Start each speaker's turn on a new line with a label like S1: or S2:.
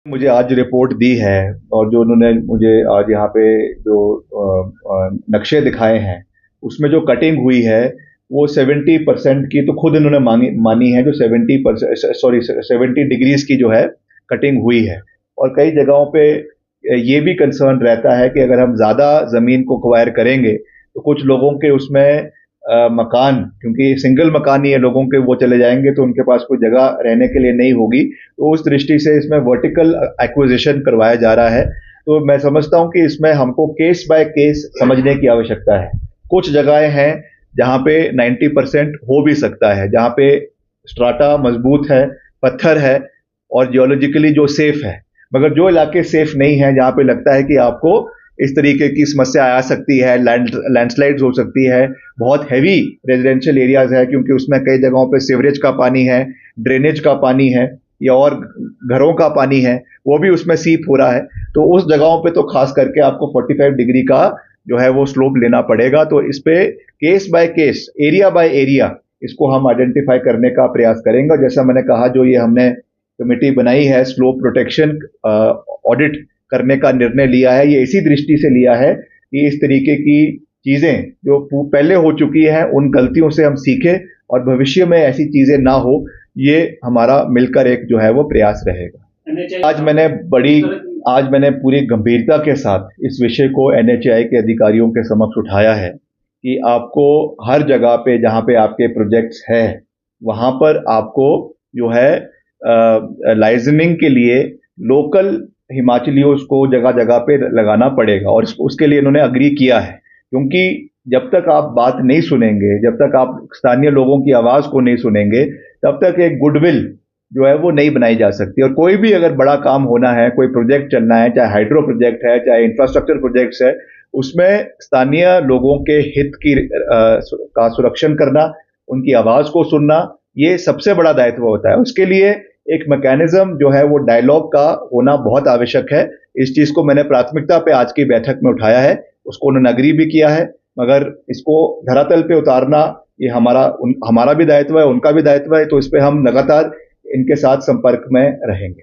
S1: मुझे आज रिपोर्ट दी है और जो उन्होंने मुझे आज यहाँ पे जो नक्शे दिखाए हैं उसमें जो कटिंग हुई है वो 70% की तो खुद इन्होंने मानी है, जो 70% सॉरी 70 डिग्रीज की जो है कटिंग हुई है। और कई जगहों पे ये भी कंसर्न रहता है कि अगर हम ज़्यादा ज़मीन को एक्वायर करेंगे तो कुछ लोगों के उसमें मकान, क्योंकि सिंगल मकान ही है लोगों के, वो चले जाएंगे तो उनके पास कोई जगह रहने के लिए नहीं होगी। तो उस दृष्टि से इसमें वर्टिकल एक्विजिशन करवाया जा रहा है। तो मैं समझता हूं कि इसमें हमको केस बाय केस समझने की आवश्यकता है। कुछ जगहें हैं जहां पे 90% हो भी सकता है, जहां पे स्ट्राटा मजबूत है, पत्थर है और जियोलॉजिकली जो सेफ है। मगर जो इलाके सेफ नहीं है, जहां पे लगता है कि आपको इस तरीके की समस्या आ सकती है, लैंडस्लाइड्स हो सकती है, बहुत हैवी रेजिडेंशियल एरियाज है, क्योंकि उसमें कई जगहों पे सीवरेज का पानी है, ड्रेनेज का पानी है या और घरों का पानी है, वो भी उसमें सीप हो रहा है। तो उस जगहों पे तो खास करके आपको 45 डिग्री का जो है वो स्लोप लेना पड़ेगा। तो इस पे case by case, area by area इसको हम आइडेंटिफाई करने का प्रयास करेंगे। जैसा मैंने कहा, जो ये हमने कमेटी बनाई है स्लोप प्रोटेक्शन ऑडिट करने का निर्णय लिया है, ये इसी दृष्टि से लिया है कि इस तरीके की चीजें जो पहले हो चुकी हैं उन गलतियों से हम सीखें और भविष्य में ऐसी चीजें ना हो, ये हमारा मिलकर एक जो है वो प्रयास रहेगा। आज मैंने पूरी गंभीरता के साथ इस विषय को एनएचएआई के अधिकारियों के समक्ष उठाया है कि आपको हर जगह पे जहां पे आपके प्रोजेक्ट्स हैं वहां पर आपको जो है लाइजनिंग के लिए लोकल हिमाचलियों को जगह जगह पे लगाना पड़ेगा। और उसके लिए इन्होंने अग्री किया है, क्योंकि जब तक आप बात नहीं सुनेंगे, जब तक आप स्थानीय लोगों की आवाज को नहीं सुनेंगे, तब तक एक गुडविल जो है वो नहीं बनाई जा सकती। और कोई भी अगर बड़ा काम होना है, कोई प्रोजेक्ट चलना है, चाहे हाइड्रो प्रोजेक्ट है, चाहे इंफ्रास्ट्रक्चर प्रोजेक्ट्स है, उसमें स्थानीय लोगों के हित की का सुरक्षण करना, उनकी आवाज को सुनना, ये सबसे बड़ा दायित्व होता है। उसके लिए एक मैकेनिज्म जो है वो डायलॉग का होना बहुत आवश्यक है। इस चीज को मैंने प्राथमिकता पे आज की बैठक में उठाया है, उसको उन्होंने अग्री भी किया है। मगर इसको धरातल पे उतारना ये हमारा भी दायित्व है, उनका भी दायित्व है। तो इस पे हम लगातार इनके साथ संपर्क में रहेंगे।